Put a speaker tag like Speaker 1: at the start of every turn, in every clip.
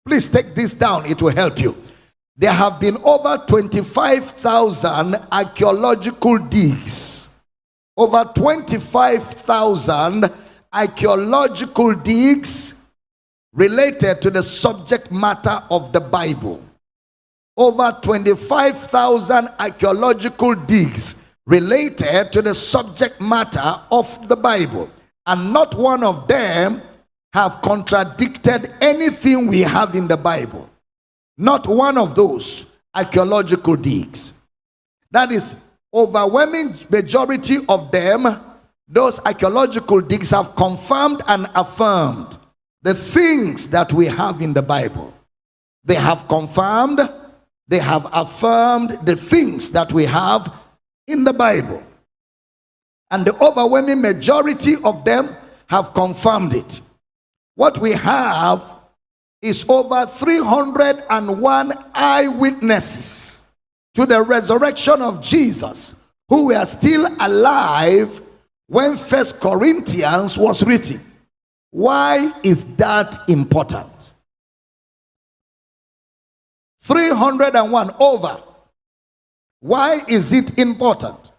Speaker 1: Please take this down, it will help you. There have been over 25,000 archaeological digs. Over 25,000 archaeological digs related to the subject matter of the Bible. Over 25,000 archaeological digs related to the subject matter of the Bible. And not one of them have contradicted anything we have in the Bible. Not one of those archaeological digs. That is, overwhelming majority of them, those archaeological digs have confirmed and affirmed the things that we have in the Bible. They have confirmed, they have affirmed the things that we have in the Bible. And the overwhelming majority of them have confirmed it. What we have is over 301 eyewitnesses to the resurrection of Jesus who were still alive when 1 Corinthians was written. Why is that important? 301 over. Why is it important?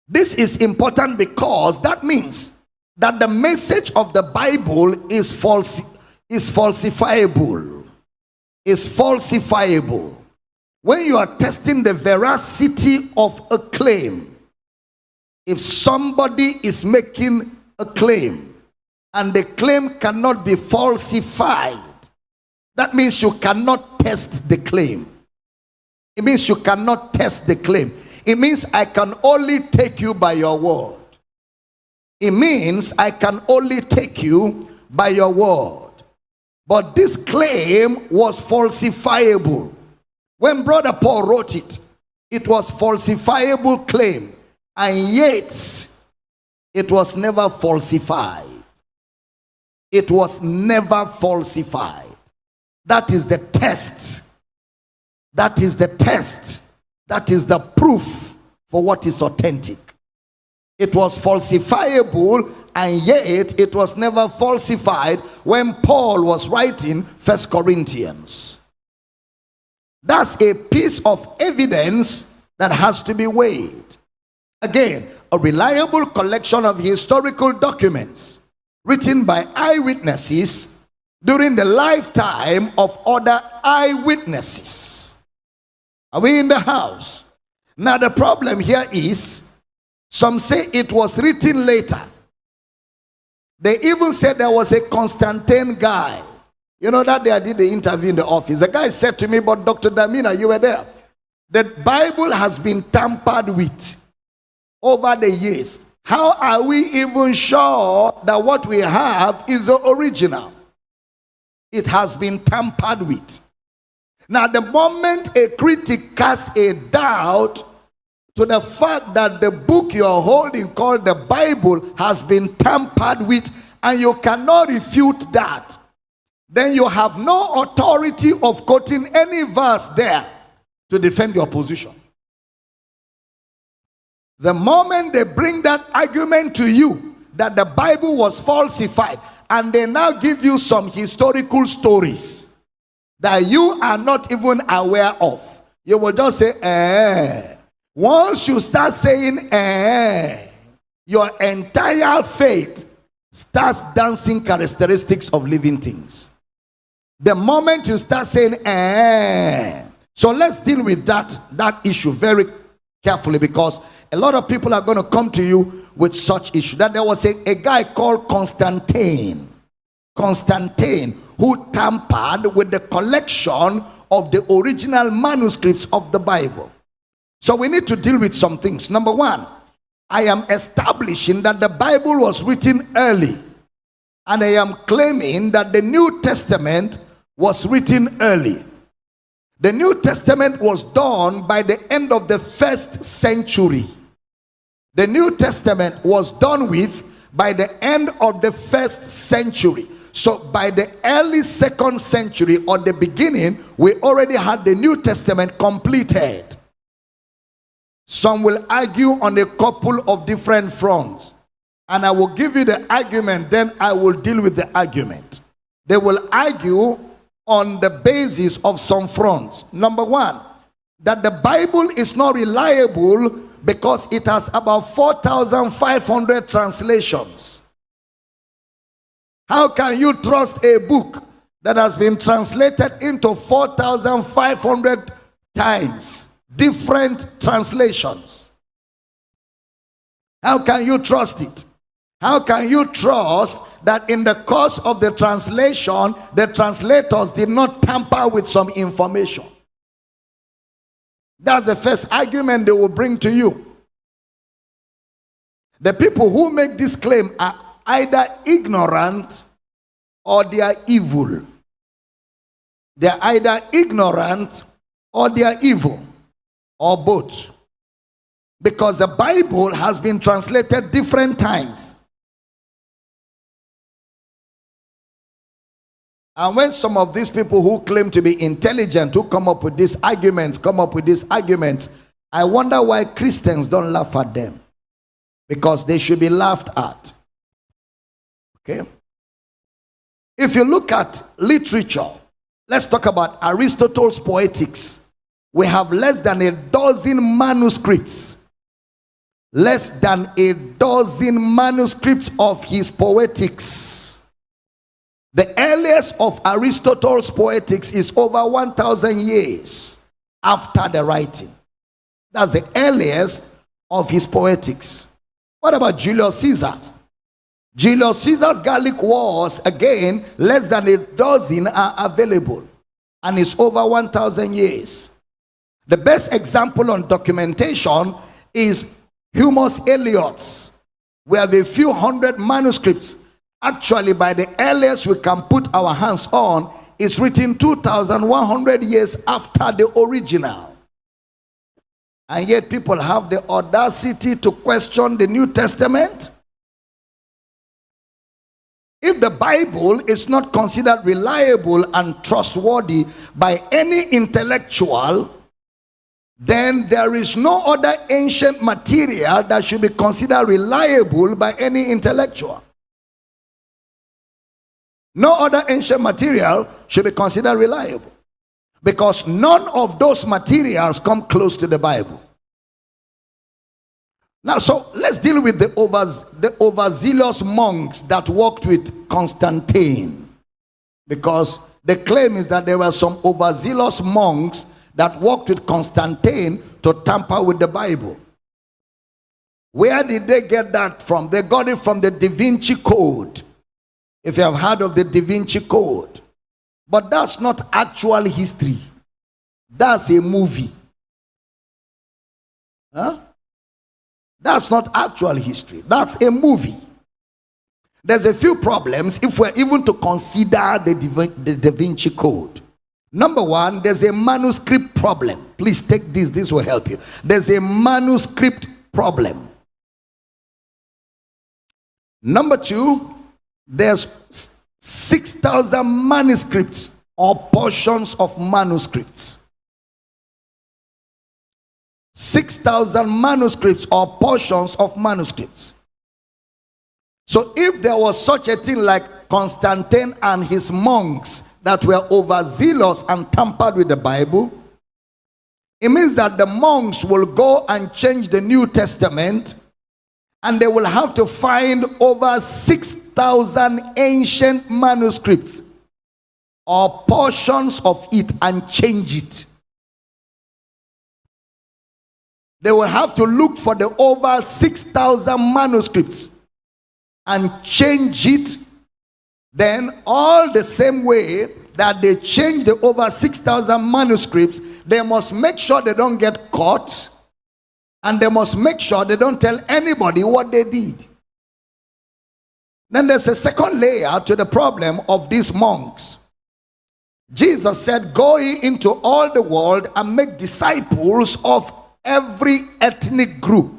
Speaker 1: This is important because that means that the message of the Bible is falsifiable. Is falsifiable. When you are testing the veracity of a claim, if somebody is making a claim and the claim cannot be falsified, that means you cannot test the claim. It means you cannot test the claim. It means I can only take you by your word. It means I can only take you by your word. But this claim was falsifiable. When Brother Paul wrote it, it was falsifiable claim. And yet, it was never falsified. It was never falsified. That is the test. That is the test. That is the proof for what is authentic. It was falsifiable, and yet it was never falsified when Paul was writing 1 Corinthians. That's a piece of evidence that has to be weighed. Again, a reliable collection of historical documents written by eyewitnesses during the lifetime of other eyewitnesses. Are we in the house? Now the problem here is, some say it was written later. They even said there was a Constantine guy. You know that day I did the interview in the office. The guy said to me, but Dr. Damina, you were there. The Bible has been tampered with over the years. How are we even sure that what we have is the original? It has been tampered with. Now, the moment a critic casts a doubt to the fact that the book you're holding called the Bible has been tampered with, and you cannot refute that, then you have no authority of quoting any verse there to defend your position. The moment they bring that argument to you that the Bible was falsified, and they now give you some historical stories that you are not even aware of, you will just say, eh. Once you start saying, eh, your entire faith starts dancing characteristics of living things. The moment you start saying, eh. So let's deal with that issue very carefully, because a lot of people are going to come to you with such issue. That there was a guy called Constantine, who tampered with the collection of the original manuscripts of the Bible. So we need to deal with some things. Number one, I am establishing that the Bible was written early, and I am claiming that the New Testament was written early. The New Testament was done by the end of the 1st century. The New Testament was done with by the end of the 1st century. So by the early 2nd century or the beginning, we already had the New Testament completed. Some will argue on a couple of different fronts, and I will give you the argument, then I will deal with the argument. They will argue on the basis of some fronts. Number one, that the Bible is not reliable because it has about 4,500 translations. How can you trust a book that has been translated into 4,500 times, different translations? How can you trust it? How can you trust that in the course of the translation, the translators did not tamper with some information? That's the first argument they will bring to you. The people who make this claim are either ignorant or they are evil. They are either ignorant or they are evil, or both. Because the Bible has been translated different times. And when some of these people who claim to be intelligent, who come up with these arguments, I wonder why Christians don't laugh at them. Because they should be laughed at. Okay? If you look at literature, let's talk about Aristotle's Poetics. We have less than a dozen manuscripts. Less than a dozen manuscripts of his Poetics. The earliest of Aristotle's Poetics is over 1,000 years after the writing. That's the earliest of his Poetics. What about Julius Caesar's? Julius Caesar's Gallic Wars, again, less than a dozen are available. And it's over 1,000 years. The best example on documentation is Humus Eliot's. We have a few hundred manuscripts. Actually, by the earliest we can put our hands on, is written 2,100 years after the original. And yet people have the audacity to question the New Testament. If the Bible is not considered reliable and trustworthy by any intellectual, then there is no other ancient material that should be considered reliable by any intellectual. No other ancient material should be considered reliable, because none of those materials come close to the Bible. Now, so let's deal with the overzealous monks that worked with Constantine, because the claim is that there were some overzealous monks that worked with Constantine to tamper with the Bible. Where did they get that from? They got it from the Da Vinci Code. If you have heard of the Da Vinci Code. But that's not actual history. That's a movie. Huh? That's not actual history. That's a movie. There's a few problems if we're even to consider the Da Vinci Code. Number one, there's a manuscript problem. Please take this. This will help you. There's a manuscript problem. Number two, there's 6,000 manuscripts or portions of manuscripts. 6,000 manuscripts or portions of manuscripts. So if there was such a thing like Constantine and his monks that were overzealous and tampered with the Bible, it means that the monks will go and change the New Testament, and they will have to find over 6,000 ancient manuscripts or portions of it and change it. They will have to look for the over 6,000 manuscripts and change it. Then all the same way that they change the over 6,000 manuscripts, they must make sure they don't get caught, and they must make sure they don't tell anybody what they did. Then there's a second layer to the problem of these monks. Jesus said, "Go ye into all the world and make disciples of every ethnic group."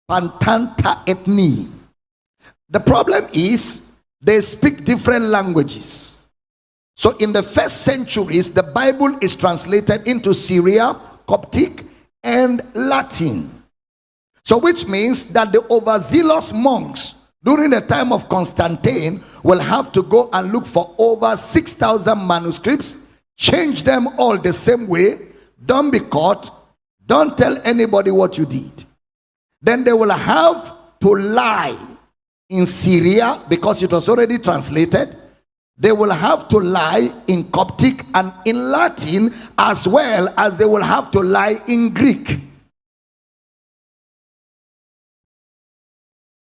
Speaker 1: Pantanta ethni. The problem is they speak different languages. So in the first centuries, the Bible is translated into Syria, Coptic, and Latin. So which means that the overzealous monks During the time of Constantine, will have to go and look for over 6,000 manuscripts, change them all the same way, don't be caught, don't tell anybody what you did. Then they will have to lie in Syria because it was already translated. They will have to lie in Coptic and in Latin, as well as they will have to lie in Greek.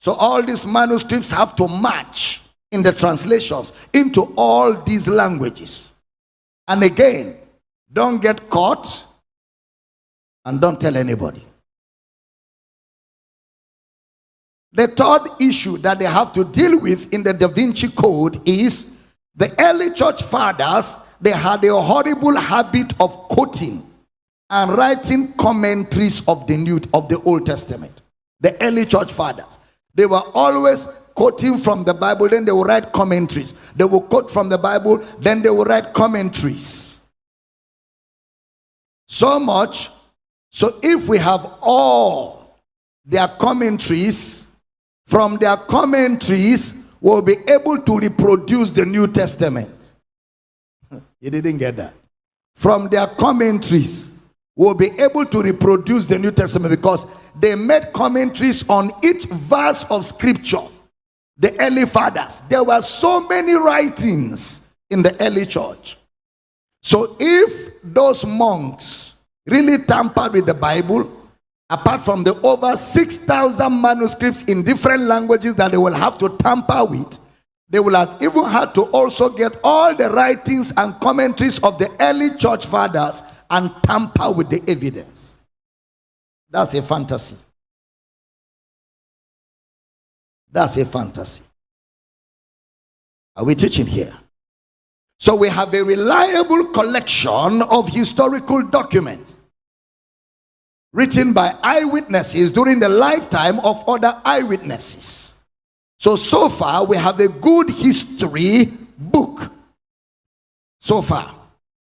Speaker 1: So all these manuscripts have to match in the translations into all these languages. And again, don't get caught and don't tell anybody. The third issue that they have to deal with in the Da Vinci Code is the early church fathers, they had a horrible habit of quoting and writing commentaries of the Old Testament. The early church fathers, they were always quoting from the Bible, then they would write commentaries. They would quote from the Bible, then they would write commentaries. So much, so if we have all their commentaries, from their commentaries, we'll be able to reproduce the New Testament. You didn't get that. From their commentaries, we'll be able to reproduce the New Testament because they made commentaries on each verse of scripture. The early fathers, there were so many writings in the early church. So if those monks really tampered with the Bible, apart from the over 6,000 manuscripts in different languages that they will have to tamper with, they will have even had to also get all the writings and commentaries of the early church fathers and tamper with the evidence. That's a fantasy. That's a fantasy. Are we teaching here? So we have a reliable collection of historical documents written by eyewitnesses during the lifetime of other eyewitnesses. So far we have a good history book. So far.